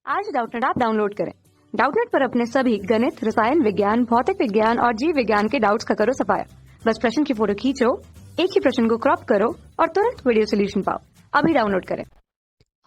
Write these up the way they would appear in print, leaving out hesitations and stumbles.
आज Doubtnut app download करें। Doubtnut पर अपने सभी गणित, रसायन विज्ञान, भौतिक विज्ञान और जीव विज्ञान के डाउट्स का करो सफाया। बस प्रश्न की फोटो खींचो, एक ही प्रश्न को क्रॉप करो और तुरंत वीडियो सोल्यूशन पाओ। अभी डाउनलोड करें।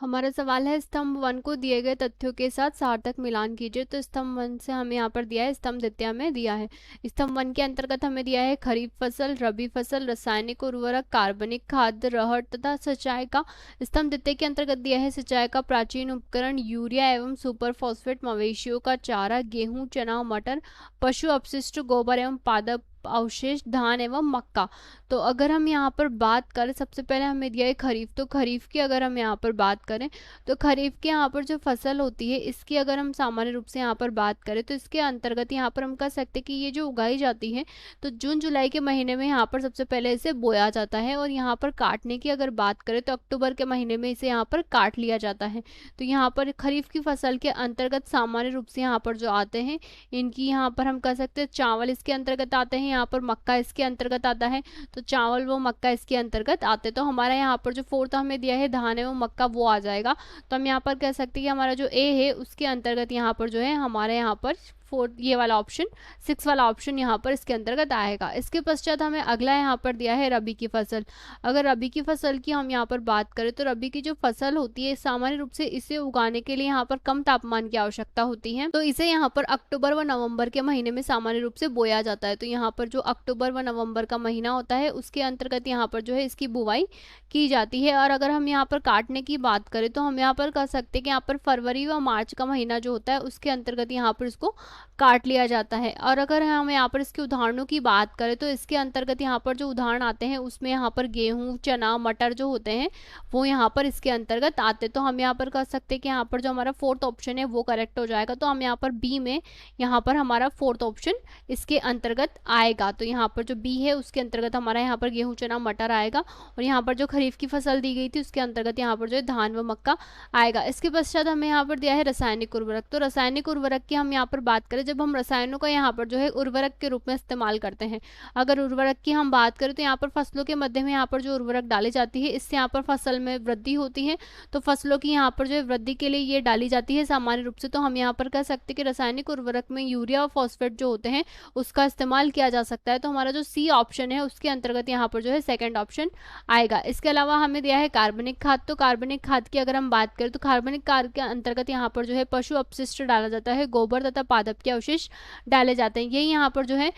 हमारा सवाल है स्तंभ 1 को दिए गए तथ्यों के साथ सार्थक मिलान कीजिए। तो स्तंभ 1 से हमें यहाँ पर दिया है, स्तंभ द्वितीय में दिया है। स्तंभ 1 के अंतर्गत हमें दिया है खरीफ फसल, रबी फसल, रासायनिक उर्वरक, कार्बनिक खाद, रहट तथा सिंचाई का। स्तंभ द्वितीय के अंतर्गत दिया है सिंचाई का प्राचीन उपकरण, यूरिया एवं सुपर फॉस्फेट, मवेशियों का चारा, गेहूं, चना, मटर, पशु अपशिष्ट, गोबर एवं पादप अवशेष, धान एवं मक्का। तो अगर हम यहाँ पर बात करें, सबसे पहले हमें दिया है खरीफ। तो खरीफ की अगर हम यहाँ पर बात करें तो खरीफ के यहाँ पर जो फसल होती है इसकी अगर हम सामान्य रूप से यहाँ पर बात करें तो इसके अंतर्गत यहाँ पर हम कह सकते हैं कि ये जो उगाई जाती है तो जून जुलाई के महीने में यहाँ पर सबसे पहले इसे बोया जाता है। और यहाँ पर काटने की अगर बात करें तो अक्टूबर के महीने में इसे यहाँ पर काट लिया जाता है। तो यहाँ पर खरीफ की फसल के अंतर्गत सामान्य रूप से यहाँ पर जो आते हैं इनकी यहाँ पर हम कह सकते हैं चावल इसके अंतर्गत आते हैं, यहाँ पर मक्का इसके अंतर्गत आता है। तो चावल व मक्का इसके अंतर्गत आते, तो हमारा यहाँ पर जो फोर्थ हमें दिया है धान एवं मक्का वो आ जाएगा। तो हम यहाँ पर कह सकते हैं कि हमारा जो ए है उसके अंतर्गत यहाँ पर जो है हमारे यहाँ पर फोर्थ ये वाला ऑप्शन 6 वाला ऑप्शन यहाँ पर इसके अंतर्गत आएगा। इसके पश्चात हमें अगला यहाँ पर दिया है रबी की फसल। अगर रबी की फसल की हम यहाँ पर बात करें तो रबी की जो फसल होती है सामान्य रूप से इसे उगाने के लिए यहाँ पर कम तापमान की आवश्यकता होती है। तो इसे यहाँ पर अक्टूबर व नवंबर के महीने में सामान्य रूप से बोया जाता है। तो यहाँ पर जो अक्टूबर व नवंबर का महीना होता है उसके अंतर्गत यहाँ पर जो है इसकी बुवाई की जाती है। और अगर हम यहाँ पर काटने की बात करें तो हम यहाँ पर कह सकते हैं कि यहाँ पर फरवरी व मार्च का महीना जो होता है उसके अंतर्गत यहाँ पर इसको काट लिया जाता है। और अगर हम यहाँ पर इसके उदाहरणों की बात करें तो इसके अंतर्गत यहाँ पर जो उदाहरण आते हैं उसमें यहाँ पर गेहूं, चना, मटर जो होते हैं वो यहाँ पर इसके अंतर्गत आते। तो हम यहाँ पर कह सकते हैं कि यहाँ पर जो हमारा फोर्थ ऑप्शन है वो करेक्ट हो जाएगा। तो हम यहाँ पर बी में यहाँ पर हमारा फोर्थ ऑप्शन इसके अंतर्गत आएगा। तो यहाँ पर जो बी है उसके अंतर्गत हमारा यहाँ पर गेहूं, चना, मटर आएगा। और यहाँ पर जो खरीफ की फसल दी गई थी उसके अंतर्गत यहाँ पर जो है धान व मक्का आएगा। इसके पश्चात हमें यहाँ पर दिया है रासायनिक उर्वरक। तो रासायनिक उर्वरक की हम यहाँ पर बात करें, जब हम रसायनों का यहाँ पर जो है उर्वरक के रूप में इस्तेमाल करते हैं। अगर उर्वरक की हम बात करें तो यहाँ पर फसलों के मध्य में यहाँ पर जो उर्वरक डाली जाती है इससे यहाँ पर फसल में वृद्धि होती है। तो फसलों की यहाँ पर जो है वृद्धि के लिए ये डाली जाती है सामान्य रूप से। तो हम यहाँ पर कह सकते हैं कि रासायनिक उर्वरक में यूरिया और फॉस्फेट जो होते हैं उसका इस्तेमाल किया जा सकता है। तो हमारा जो सी ऑप्शन है उसके अंतर्गत यहाँ पर जो है सेकेंड ऑप्शन आएगा। इसके अलावा हमें दिया है कार्बनिक खाद। तो कार्बनिक खाद की अगर हम बात करें तो कार्बनिक खाद के अंतर्गत यहाँ पर जो है पशु अपशिष्ट डाला जाता है, गोबर तथा पादप के अवशेष डाले जाते हैं। ये यहाँ पर जो है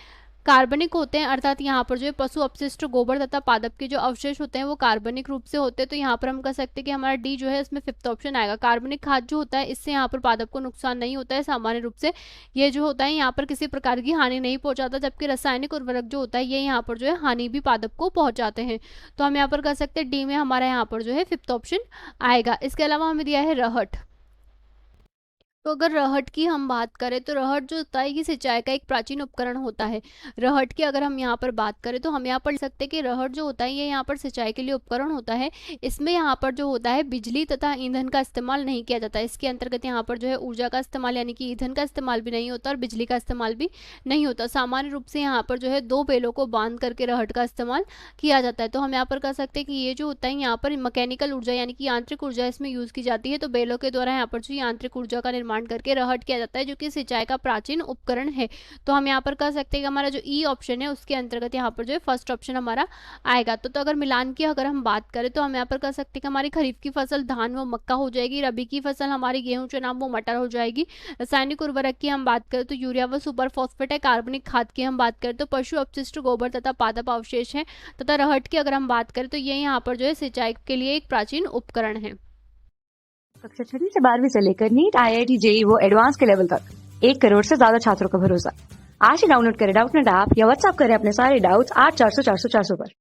कार्बनिक होते हैं, अर्थात यहाँ पर जो है पशु अपशिष्ट, गोबर तथा पादप के जो अवशेष होते हैं वो कार्बनिक रूप से होते हैं। तो यहाँ पर हम कह सकते हैं कि हमारा डी जो है इसमें फिफ्थ ऑप्शन आएगा। कार्बनिक खाद जो होता है इससे यहाँ पर पादप को नुकसान नहीं होता है सामान्य रूप से। ये जो होता है यहाँ पर किसी प्रकार की हानि नहीं पहुंचाता, जबकि रासायनिक उर्वरक जो होता है ये यहाँ पर जो है हानि भी पादप को पहुंचाते हैं। तो हम यहाँ पर कह सकते हैं डी में हमारा यहाँ पर जो है फिफ्थ ऑप्शन आएगा। इसके अलावा हमें दिया है रहट। तो अगर रहट की हम बात करें तो रहट जो होता है ये सिंचाई का एक प्राचीन उपकरण होता है। रहट की अगर हम यहाँ पर बात करें तो हम यहाँ पर लिख सकते हैं कि रहट जो होता है ये यहाँ पर सिंचाई के लिए उपकरण होता है। इसमें यहाँ पर जो होता है बिजली तथा ईंधन का इस्तेमाल नहीं किया जाता है। इसके अंतर्गत यहाँ पर जो है ऊर्जा का इस्तेमाल यानी कि ईंधन का इस्तेमाल भी नहीं होता और बिजली का इस्तेमाल भी नहीं होता। सामान्य रूप से यहाँ पर जो है दो बेलों को बांध करके रहट का इस्तेमाल किया जाता है। तो हम यहाँ पर कह सकते हैं कि ये जो होता है यहाँ पर मैकेनिकल ऊर्जा यानी कि यांत्रिक ऊर्जा इसमें यूज की जाती है। तो बेलों के द्वारा यहाँ पर जो यांत्रिक ऊर्जा का निर्माण करके रहट किया जाता है जो कि सिंचाई का प्राचीन उपकरण है। तो हम यहाँ पर कह सकते हैं कि हमारा जो ई ऑप्शन है उसके अंतर्गत यहाँ पर जो है फर्स्ट ऑप्शन हमारा आएगा। तो अगर मिलान की अगर हम बात करें तो हम यहाँ पर कह सकते हैं कि हमारी खरीफ की फसल धान व मक्का हो जाएगी, रबी की फसल हमारी गेहूं, चना व मटर हो जाएगी। रासायनिक उर्वरक की हम बात करें तो यूरिया व सुपर फॉस्फेट है। कार्बनिक खाद की हम बात करें तो पशु अपशिष्ट, गोबर तथा पादप अवशेष है। तथा रहट की अगर हम बात करें तो ये यहाँ पर जो है सिंचाई के लिए एक प्राचीन उपकरण है। कक्षा 6 से 12वीं से लेकर नीट, IIT, JEE वो एडवांस के लेवल तक 1 करोड़ से ज्यादा छात्रों का भरोसा। आज ही डाउनलोड करें डाउटनेट ऐप या व्हाट्सएप करें अपने सारे डाउट्स 8400 400 400 पर।